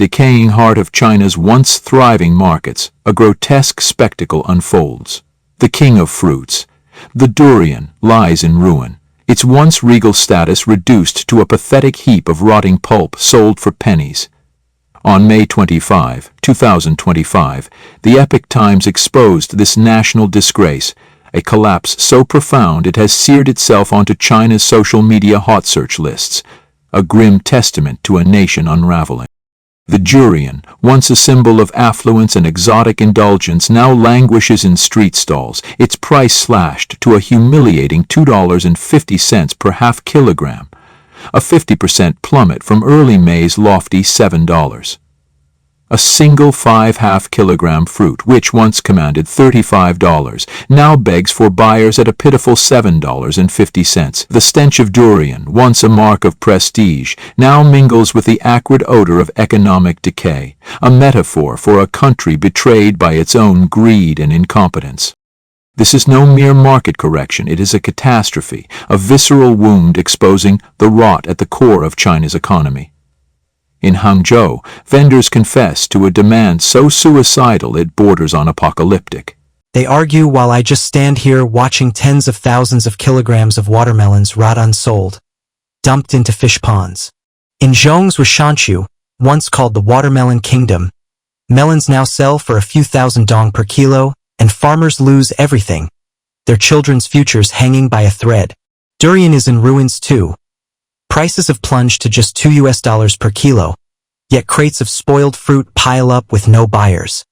decaying heart of China's once thriving markets, a grotesque spectacle unfolds. The king of fruits, the durian, lies in ruin, its once regal status reduced to a pathetic heap of rotting pulp sold for pennies. On May 25, 2025, the Epoch Times exposed this national disgrace, a collapse so profound it has seared itself onto China's social media hot search lists, a grim testament to a nation unraveling. The durian, once a symbol of affluence and exotic indulgence, now languishes in street stalls, its price slashed to a humiliating $2.50 per half kilogram, a 50% plummet from early May's lofty $7. A single 5 half-kilogram fruit, which once commanded $35, now begs for buyers at a pitiful $7.50. The stench of durian, once a mark of prestige, now mingles with the acrid odor of economic decay, a metaphor for a country betrayed by its own greed and incompetence. This is no mere market correction, it is a catastrophe, a visceral wound exposing the rot at the core of China's economy. In Hangzhou, vendors confess to a demand so suicidal it borders on apocalyptic. They argue while I just stand here watching tens of thousands of kilograms of watermelons rot unsold, dumped into fish ponds. In Zhong's Shanchu, once called the Watermelon Kingdom, melons now sell for a few thousand dong per kilo, and farmers lose everything, their children's futures hanging by a thread. Durian is in ruins too. Prices have plunged to just $2 per kilo, yet crates of spoiled fruit pile up with no buyers.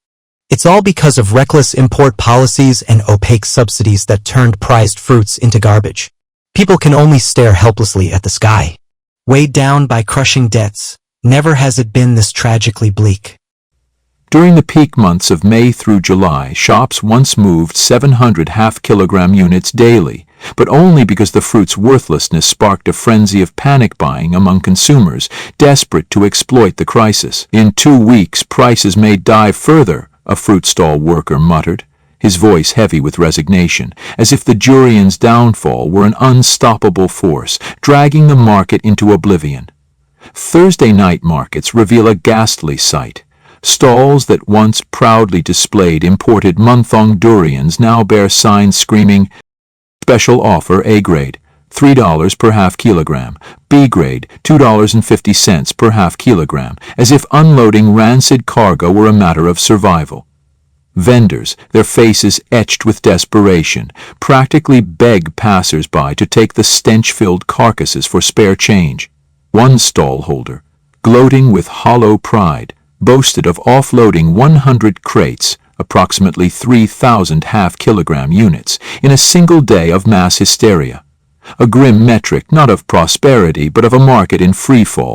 It's all because of reckless import policies and opaque subsidies that turned prized fruits into garbage. People can only stare helplessly at the sky. Weighed down by crushing debts, never has it been this tragically bleak. During the peak months of May through July, shops once moved 700 half-kilogram units daily, but only because the fruit's worthlessness sparked a frenzy of panic buying among consumers desperate to exploit the crisis. In 2 weeks, prices may dive further, a fruit stall worker muttered, his voice heavy with resignation, as if the durian's downfall were an unstoppable force, dragging the market into oblivion. Thursday night markets reveal a ghastly sight. Stalls that once proudly displayed imported Munthong durians now bear signs screaming, "Special offer A grade, $3 per half kilogram, B grade, $2.50 per half kilogram," as if unloading rancid cargo were a matter of survival. Vendors, their faces etched with desperation, practically beg passers-by to take the stench-filled carcasses for spare change. One stallholder, gloating with hollow pride, boasted of offloading 100 crates, approximately 3,000 half-kilogram units, in a single day of mass hysteria. A grim metric not of prosperity but of a market in freefall.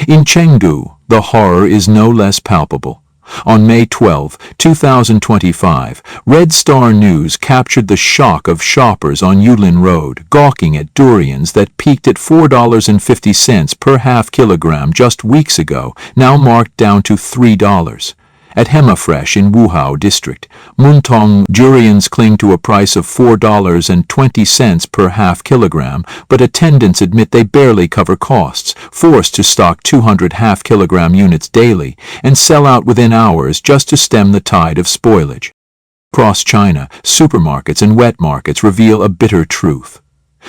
In Chengdu, the horror is no less palpable. On May 12, 2025, Red Star News captured the shock of shoppers on Yulin Road gawking at durians that peaked at $4.50 per half kilogram just weeks ago, now marked down to $3. At Hemafresh in Wuhao District, Muntong durians cling to a price of $4.20 per half kilogram, but attendants admit they barely cover costs, forced to stock 200 half-kilogram units daily and sell out within hours just to stem the tide of spoilage. Across China, supermarkets and wet markets reveal a bitter truth.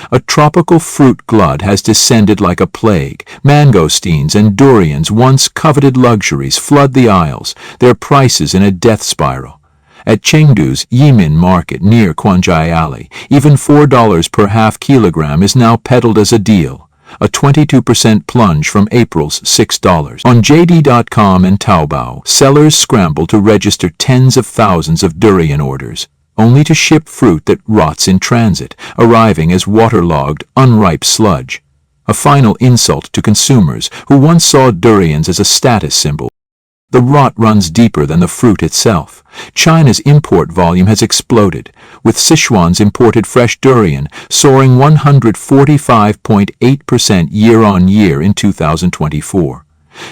A tropical fruit glut has descended like a plague. Mangosteens and durians, once coveted luxuries, flood the aisles, their prices in a death spiral. At Chengdu's Yimin Market near Quanzhai Alley, even $4 per half kilogram is now peddled as a deal, a 22% plunge from April's $6. On JD.com and Taobao, sellers scramble to register tens of thousands of durian orders, only to ship fruit that rots in transit, arriving as waterlogged, unripe sludge. A final insult to consumers who once saw durians as a status symbol. The rot runs deeper than the fruit itself. China's import volume has exploded, with Sichuan's imported fresh durian soaring 145.8% year-on-year in 2024.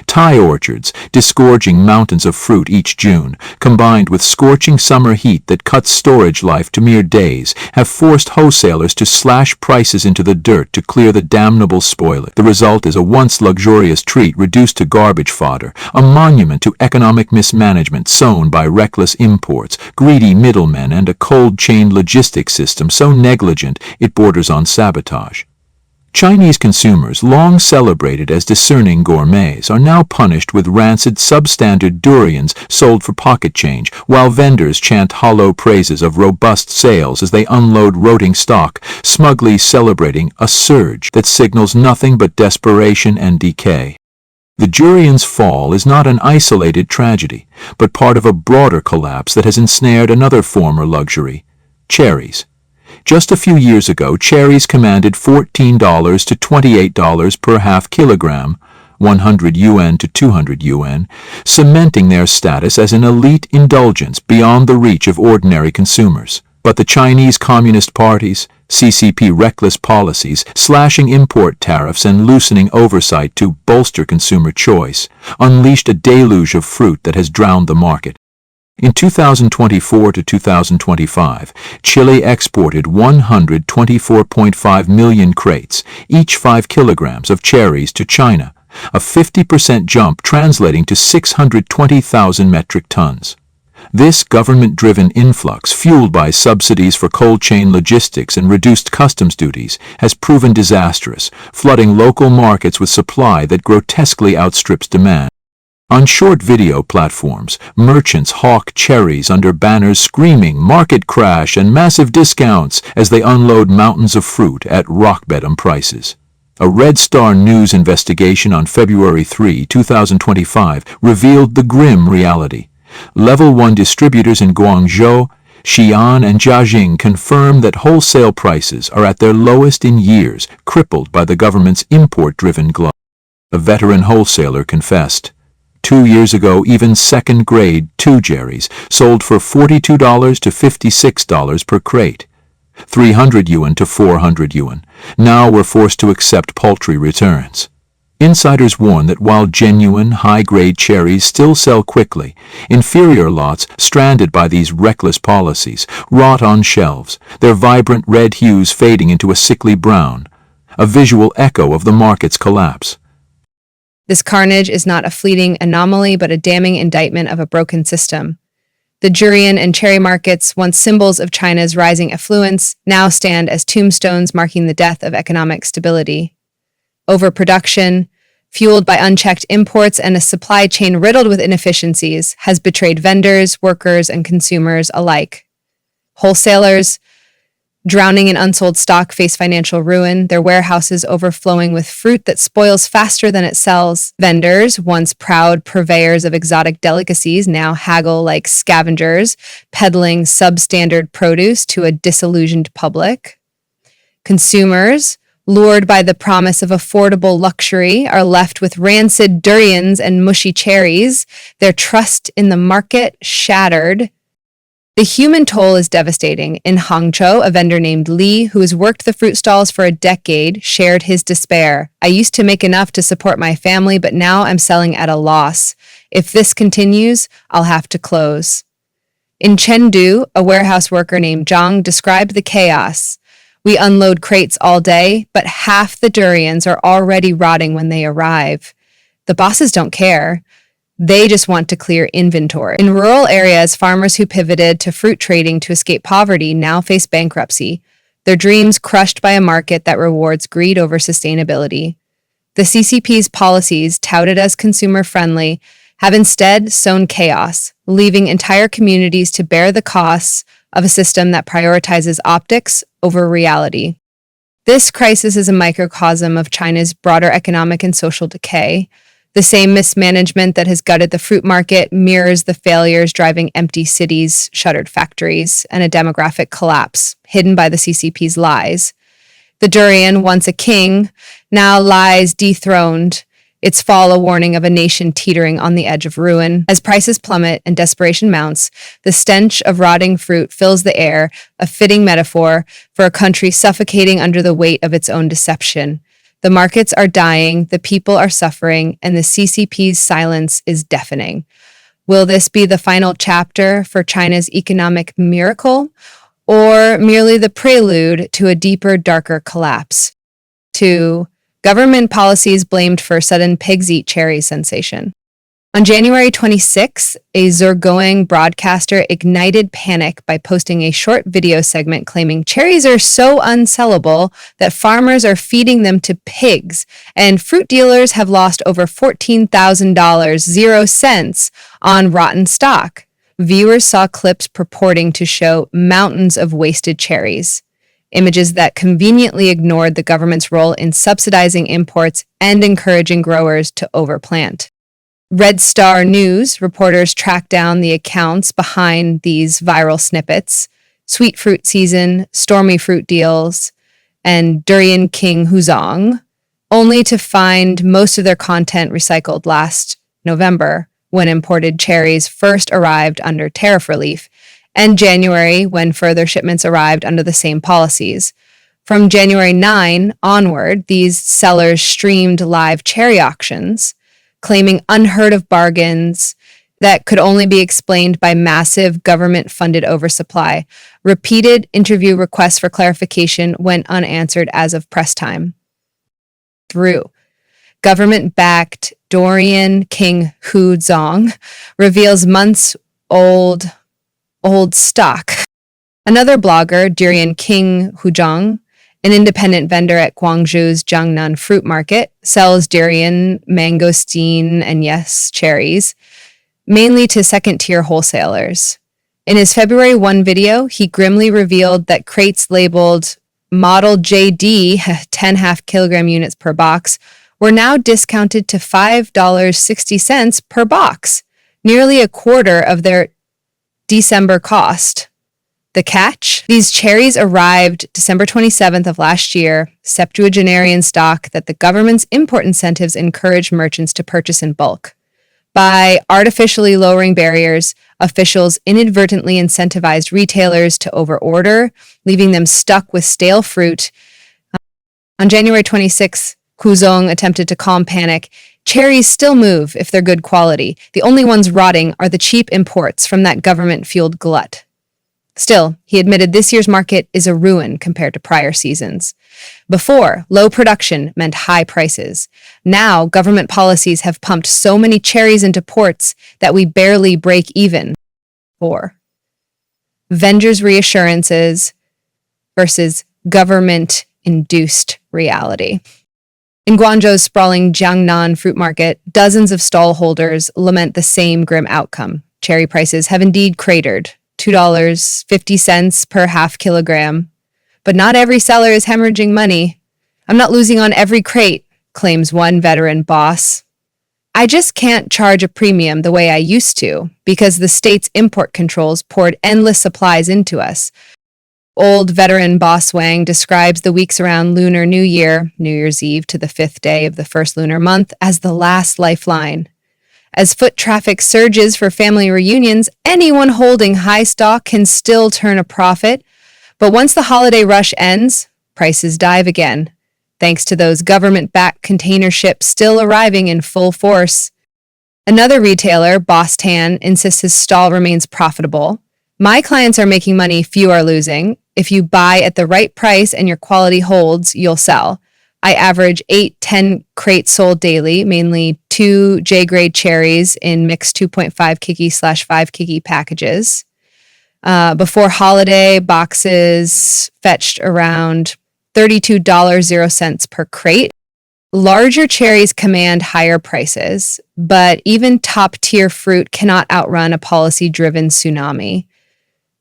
Thai orchards, disgorging mountains of fruit each June, combined with scorching summer heat that cuts storage life to mere days, have forced wholesalers to slash prices into the dirt to clear the damnable spoilage. The result is a once luxurious treat reduced to garbage fodder, a monument to economic mismanagement sown by reckless imports, greedy middlemen, and a cold-chain logistics system so negligent it borders on sabotage. Chinese consumers, long celebrated as discerning gourmets, are now punished with rancid substandard durians sold for pocket change, while vendors chant hollow praises of robust sales as they unload rotting stock, smugly celebrating a surge that signals nothing but desperation and decay. The durian's fall is not an isolated tragedy, but part of a broader collapse that has ensnared another former luxury: cherries. Just a few years ago, cherries commanded $14 to $28 per half kilogram, 100 yuan to 200 yuan, cementing their status as an elite indulgence beyond the reach of ordinary consumers. But the Chinese Communist Party's CCP reckless policies, slashing import tariffs and loosening oversight to bolster consumer choice, unleashed a deluge of fruit that has drowned the market. In 2024 to 2025, Chile exported 124.5 million crates, each 5 kilograms of cherries to China, a 50% jump translating to 620,000 metric tons. This government-driven influx, fueled by subsidies for cold chain logistics and reduced customs duties, has proven disastrous, flooding local markets with supply that grotesquely outstrips demand. On short video platforms, merchants hawk cherries under banners screaming "market crash" and massive discounts as they unload mountains of fruit at rock-bottom prices. A Red Star News investigation on February 3, 2025 revealed the grim reality. Level 1 distributors in Guangxi, Xi'an, and Jiaxing confirm that wholesale prices are at their lowest in years, crippled by the government's import-driven glut. A veteran wholesaler confessed, 2 years ago, even second-grade 2 cherries sold for $42 to $56 per crate, 300 yuan to 400 yuan. Now we're forced to accept paltry returns. Insiders warn that while genuine, high-grade cherries still sell quickly, inferior lots, stranded by these reckless policies, rot on shelves, their vibrant red hues fading into a sickly brown, a visual echo of the market's collapse. This carnage is not a fleeting anomaly, but a damning indictment of a broken system. The durian and cherry markets, once symbols of China's rising affluence, now stand as tombstones marking the death of economic stability. Overproduction, fueled by unchecked imports and a supply chain riddled with inefficiencies, has betrayed vendors, workers, and consumers alike. Wholesalers, drowning in unsold stock, face financial ruin, their warehouses overflowing with fruit that spoils faster than it sells. Vendors, once proud purveyors of exotic delicacies, now haggle like scavengers, peddling substandard produce to a disillusioned public. Consumers, lured by the promise of affordable luxury, are left with rancid durians and mushy cherries, their trust in the market shattered. The human toll is devastating. In Hangzhou, a vendor named Li, who has worked the fruit stalls for a decade, shared his despair. "I used to make enough to support my family, but now I'm selling at a loss. If this continues, I'll have to close." In Chengdu, a warehouse worker named Zhang described the chaos. "We unload crates all day, but half the durians are already rotting when they arrive. The bosses don't care. They just want to clear inventory." In rural areas, farmers who pivoted to fruit trading to escape poverty now face bankruptcy, their dreams crushed by a market that rewards greed over sustainability. The CCP's policies, touted as consumer-friendly, have instead sown chaos, leaving entire communities to bear the costs of a system that prioritizes optics over reality. This crisis is a microcosm of China's broader economic and social decay. The same mismanagement that has gutted the fruit market mirrors the failures driving empty cities, shuttered factories, and a demographic collapse hidden by the CCP's lies. The durian, once a king, now lies dethroned, its fall a warning of a nation teetering on the edge of ruin. As prices plummet and desperation mounts, the stench of rotting fruit fills the air, a fitting metaphor for a country suffocating under the weight of its own deception. The markets are dying, the people are suffering, and the CCP's silence is deafening. Will this be the final chapter for China's economic miracle, or merely the prelude to a deeper, darker collapse? 2. Government policies blamed for sudden pigs eat cherries sensation. On January 26, a Zhejiang broadcaster ignited panic by posting a short video segment claiming cherries are so unsellable that farmers are feeding them to pigs, and fruit dealers have lost over $14,000, 0 cents, on rotten stock. Viewers saw clips purporting to show mountains of wasted cherries, images that conveniently ignored the government's role in subsidizing imports and encouraging growers to overplant. Red Star News reporters tracked down the accounts behind these viral snippets: Sweet Fruit Season, Stormy Fruit Deals, and Durian King Huzong, only to find most of their content recycled last November, when imported cherries first arrived under tariff relief, and January, when further shipments arrived under the same policies. From January 9 onward, these sellers streamed live cherry auctions, claiming unheard of bargains that could only be explained by massive government-funded oversupply. Repeated interview requests for clarification went unanswered as of press time. Through government-backed Durian King Huzong reveals months-old stock. Another blogger, Durian King Huzong, an independent vendor at Guangzhou's Jiangnan Fruit Market, sells durian, mangosteen, and cherries, mainly to second-tier wholesalers. In his February 1 video, he grimly revealed that crates labeled Model JD, 10 half-kilogram units per box, were now discounted to $5.60 per box, nearly a quarter of their December cost. The catch? These cherries arrived December 27th of last year, septuagenarian stock that the government's import incentives encouraged merchants to purchase in bulk. By artificially lowering barriers, officials inadvertently incentivized retailers to overorder, leaving them stuck with stale fruit. On January 26, Huzong attempted to calm panic. Cherries still move if they're good quality. The only ones rotting are the cheap imports from that government-fueled glut. Still, he admitted this year's market is a ruin compared to prior seasons. Before, low production meant high prices. Now, government policies have pumped so many cherries into ports that we barely break even. 4. Vendors' reassurances versus government-induced reality. In Guangzhou's sprawling Jiangnan fruit market, dozens of stall holders lament the same grim outcome. Cherry prices have indeed cratered, $2.50 per half kilogram. But not every seller is hemorrhaging money. I'm not losing on every crate, claims one veteran boss. I just can't charge a premium the way I used to because the state's import controls poured endless supplies into us. Old veteran Boss Wang describes the weeks around Lunar New Year, New Year's Eve to the 5th day of the first lunar month, as the last lifeline. As foot traffic surges for family reunions, anyone holding high stock can still turn a profit. But once the holiday rush ends, prices dive again, thanks to those government-backed container ships still arriving in full force. Another retailer, Boss Tan, insists his stall remains profitable. My clients are making money, few are losing. If you buy at the right price and your quality holds, you'll sell. I average 8-10 crates sold daily, mainly 2 J-grade cherries in mixed 2.5 kg/5 kg packages. Before holiday, boxes fetched around $32.00 per crate. Larger cherries command higher prices, but even top-tier fruit cannot outrun a policy-driven tsunami.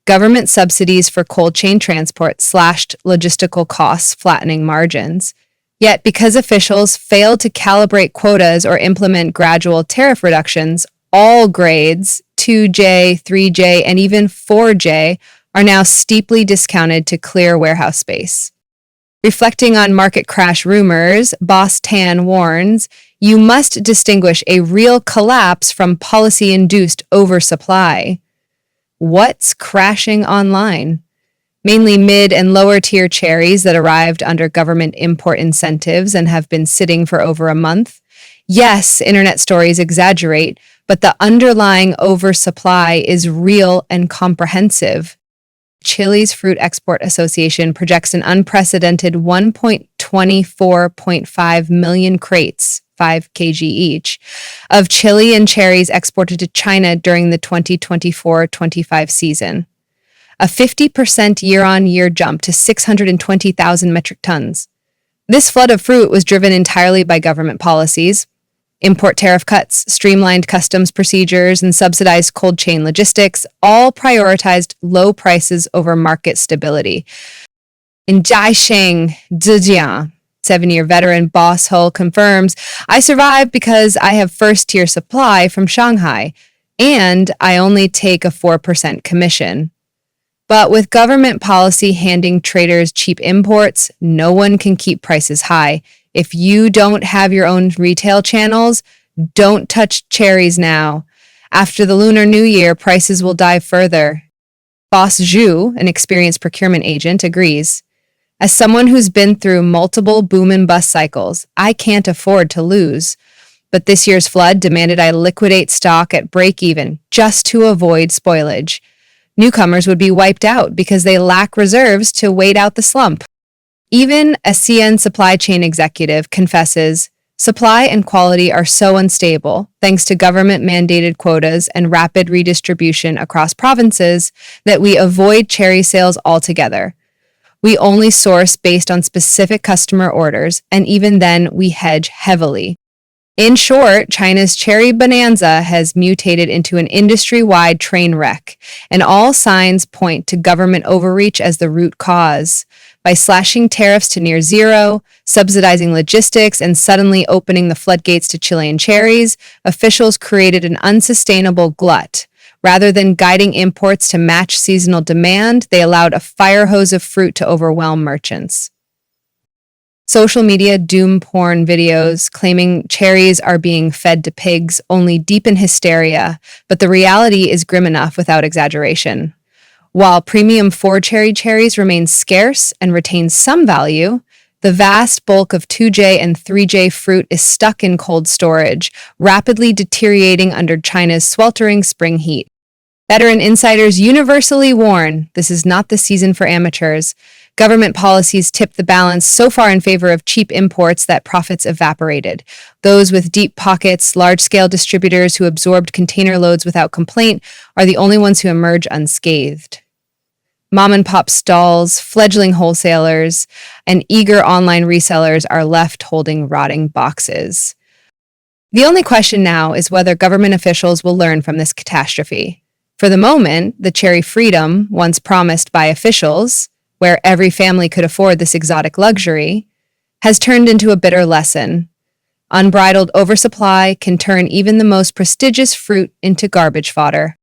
Government subsidies for cold chain transport slashed logistical costs, flattening margins. Yet, because officials failed to calibrate quotas or implement gradual tariff reductions, all grades, 2J, 3J, and even 4J, are now steeply discounted to clear warehouse space. Reflecting on market crash rumors, Boss Tan warns, you must distinguish a real collapse from policy-induced oversupply. What's crashing online? mainly mid and lower tier cherries that arrived under government import incentives and have been sitting for over a month. Yes, internet stories exaggerate, but the underlying oversupply is real and comprehensive. Chile's Fruit Export Association projects an unprecedented 1.24.5 million crates, 5 kg each, of Chilean cherries exported to China during the 2024-25 season, a 50% year-on-year jump to 620,000 metric tons. This flood of fruit was driven entirely by government policies. Import tariff cuts, streamlined customs procedures, and subsidized cold chain logistics all prioritized low prices over market stability. In Jiaxing, Zhejiang, 7-year veteran Boss Ho confirms, "I survived because I have first-tier supply from Shanghai, and I only take a 4% commission." But with government policy handing traders cheap imports, no one can keep prices high. If you don't have your own retail channels, don't touch cherries now. After the Lunar New Year, prices will dive further. Boss Zhu, an experienced procurement agent, agrees. "As someone who's been through multiple boom and bust cycles, I can't afford to lose. But this year's flood demanded I liquidate stock at break even just to avoid spoilage. Newcomers would be wiped out because they lack reserves to wait out the slump." Even a Xi'an supply chain executive confesses, "Supply and quality are so unstable, thanks to government-mandated quotas and rapid redistribution across provinces, that we avoid cherry sales altogether. We only source based on specific customer orders, and even then we hedge heavily." In short, China's cherry bonanza has mutated into an industry-wide train wreck, and all signs point to government overreach as the root cause. By slashing tariffs to near zero, subsidizing logistics, and suddenly opening the floodgates to Chilean cherries, officials created an unsustainable glut. Rather than guiding imports to match seasonal demand, they allowed a fire hose of fruit to overwhelm merchants. Social media doom porn videos claiming cherries are being fed to pigs only deepen hysteria, but the reality is grim enough without exaggeration. While premium 4-cherry cherries remain scarce and retain some value, the vast bulk of 2J and 3J fruit is stuck in cold storage, rapidly deteriorating under China's sweltering spring heat. Veteran insiders universally warn this is not the season for amateurs. Government policies tip the balance so far in favor of cheap imports that profits evaporated. Those with deep pockets, large-scale distributors who absorbed container loads without complaint, are the only ones who emerge unscathed. Mom-and-pop stalls, fledgling wholesalers, and eager online resellers are left holding rotting boxes. The only question now is whether government officials will learn from this catastrophe. For the moment, the cherry freedom, once promised by officials, where every family could afford this exotic luxury, has turned into a bitter lesson. Unbridled oversupply can turn even the most prestigious fruit into garbage fodder.